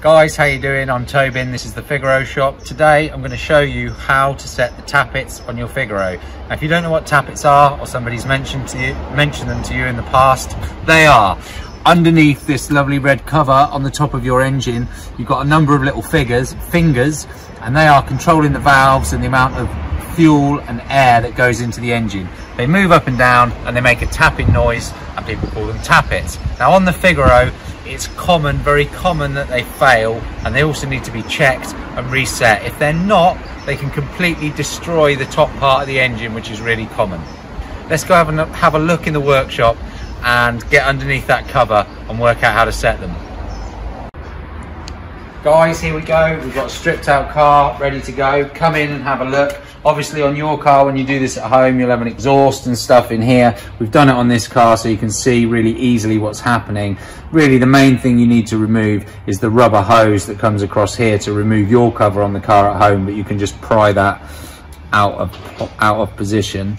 Guys, how you doing? I'm Tobin, this is the Figaro shop. Today I'm going to show you how to set the tappets on your Figaro. Now, if you don't know what tappets are, or somebody's mentioned them to you in the past, they are underneath this lovely red cover on the top of your engine. You've got a number of little fingers, and they are controlling the valves and the amount of fuel and air that goes into the engine. They move up and down and they make a tapping noise, and people call them tappets. Now on the Figaro, it's common, very common, that they fail, and they also need to be checked and reset. If they're not, they can completely destroy the top part of the engine, which is really common. Let's go have a look in the workshop and get underneath that cover and work out how to set them. Guys, here we go. We've got a stripped out car ready to go. Come in and have a look. Obviously on your car, when you do this at home, you'll have an exhaust and stuff in here. We've done it on this car so you can see really easily what's happening. Really the main thing you need to remove is the rubber hose that comes across here to remove your cover on the car at home, but you can just pry that out of position.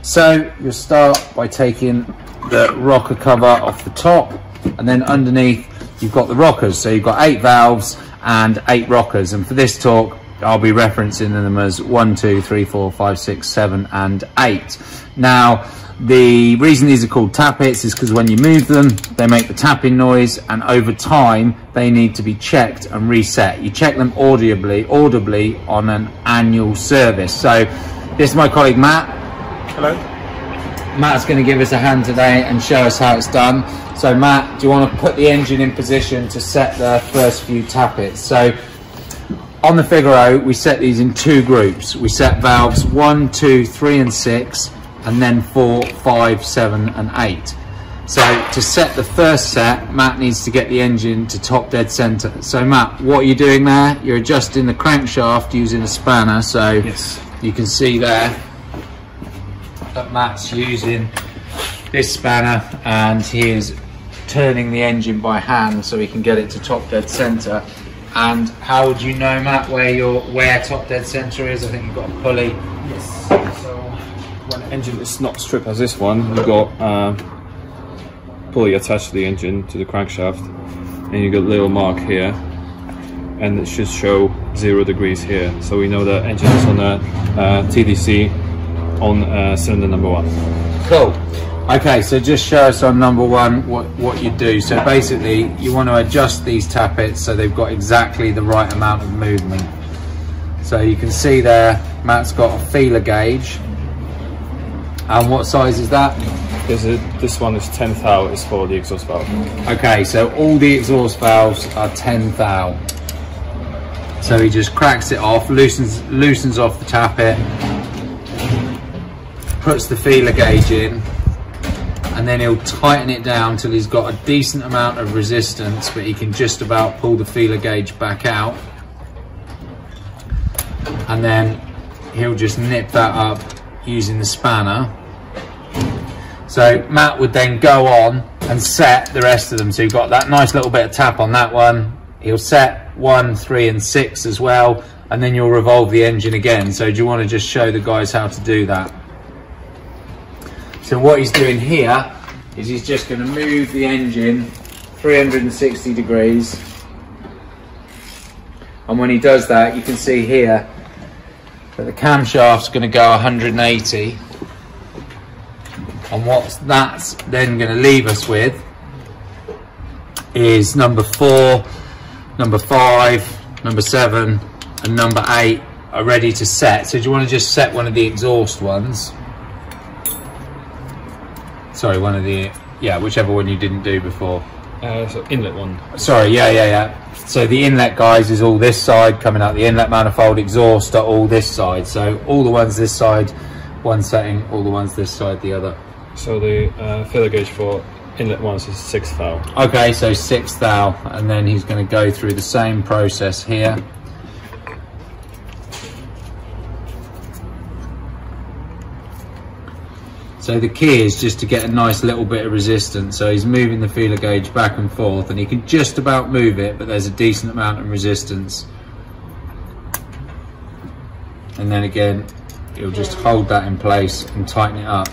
So you'll start by taking the rocker cover off the top, and then underneath you've got the rockers. So you've got 8 valves and 8 rockers, and for this talk I'll be referencing them as 1, 2, 3, 4, 5, 6, 7 and 8. Now the reason these are called tappets is because when you move them they make the tapping noise, and over time they need to be checked and reset. You check them audibly on an annual service. So this is my colleague Matt. Hello. Matt's going to give us a hand today and show us how it's done. So Matt, do you want to put the engine in position to set the first few tappets? So on the Figaro, we set these in 2 groups. We set valves 1, 2, 3 and 6, and then 4, 5, 7 and 8. So to set the first set, Matt needs to get the engine to top dead center. So Matt, what are you doing there? You're adjusting the crankshaft using a spanner. So yes, you can see there that Matt's using this spanner and he is turning the engine by hand so he can get it to top dead center. And how would you know, Matt, where top dead center is? I think you've got a pulley. Yes. So when the engine is not stripped as this one, you've got a pulley attached to the engine, to the crankshaft, and you got a little mark here, and it should show 0 degrees here. So we know the engine is on a TDC on cylinder number 1. Cool. Okay, so just show us on number 1 what you do. So basically you want to adjust these tappets so they've got exactly the right amount of movement. So you can see there Matt's got a feeler gauge. And what size is that? This one is 10 thou, is for the exhaust valve. Okay, so all the exhaust valves are 10 thou. So he just cracks it off, loosens off the tappet, puts the feeler gauge in, and then he'll tighten it down till he's got a decent amount of resistance, but he can just about pull the feeler gauge back out, and then he'll just nip that up using the spanner. So Matt would then go on and set the rest of them. So you've got that nice little bit of tap on that one. He'll set 1, 3 and 6 as well, and then you'll revolve the engine again. So do you want to just show the guys how to do that? So what he's doing here is he's just going to move the engine 360 degrees. And when he does that, you can see here that the camshaft's going to go 180. And what that's then going to leave us with is number 4, number 5, number 7 and number 8 are ready to set. So do you want to just set one of the exhaust ones? Sorry, whichever one you didn't do before. So inlet one. Sorry, yeah. So the inlet, guys, is all this side coming out the inlet manifold. Exhaust are all this side. So all the ones this side, one setting, all the ones this side, the other. So the feeler gauge for inlet ones is 6 thou. Okay, so 6 thou, and then he's going to go through the same process here. So the key is just to get a nice little bit of resistance. So he's moving the feeler gauge back and forth, and he can just about move it, but there's a decent amount of resistance. And then again, he'll just hold that in place and tighten it up.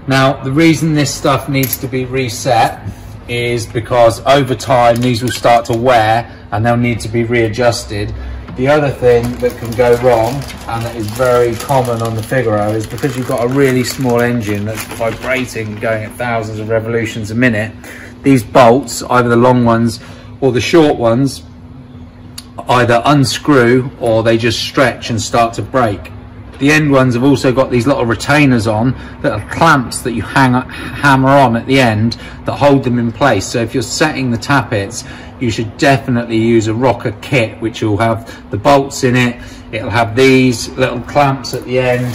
Now, the reason this stuff needs to be reset is because over time these will start to wear and they'll need to be readjusted. The other thing that can go wrong, and that is very common on the Figaro, is because you've got a really small engine that's vibrating, going at thousands of revolutions a minute, these bolts, either the long ones or the short ones, either unscrew or they just stretch and start to break. The end ones have also got these little retainers on that are clamps that you hammer on at the end that hold them in place. So if you're setting the tappets, you should definitely use a rocker kit, which will have the bolts in it. It'll have these little clamps at the end.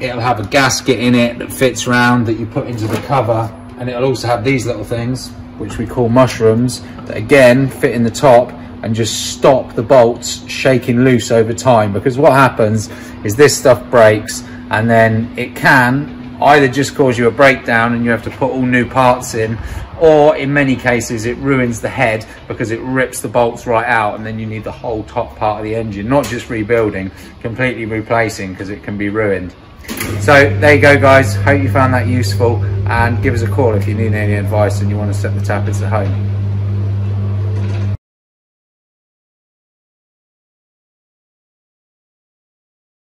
It'll have a gasket in it that fits round that you put into the cover. And it'll also have these little things, which we call mushrooms, that again fit in the top and just stop the bolts shaking loose over time. Because what happens is this stuff breaks, and then it can either just cause you a breakdown and you have to put all new parts in, or in many cases it ruins the head because it rips the bolts right out, and then you need the whole top part of the engine, not just rebuilding, completely replacing, because it can be ruined. So there you go guys, hope you found that useful, and give us a call if you need any advice and you want to set the tappets at home.